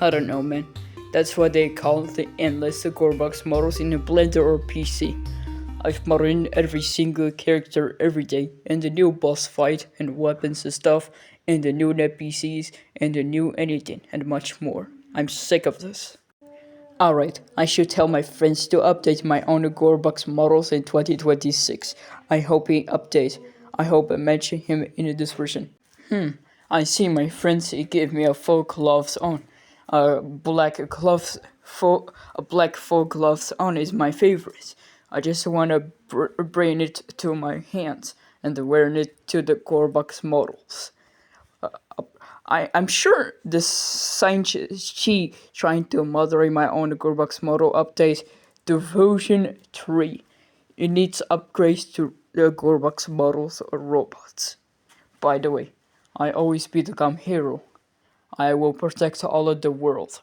I don't know, man. That's what they call the endless GoreBox models in a Blender or PC. I've modded every single character every day, and the new boss fight, and weapons and stuff, and the new NPCs, and the new anything, and much more. I'm sick of this. Alright, I should tell my friends to update my own GoreBox models in 2026. I hope he updates. I hope I mention him in this version. I see my friends give me a full gloves on. Black gloves, a black full gloves on is my favorite. I just wanna bring it to my hands and wearing it to the GoreBox models. I'm sure this she trying to moderate my own GoreBox model update to version 3. It needs upgrades to the GoreBox models or robots. By the way, I always become hero. I will protect all of the world.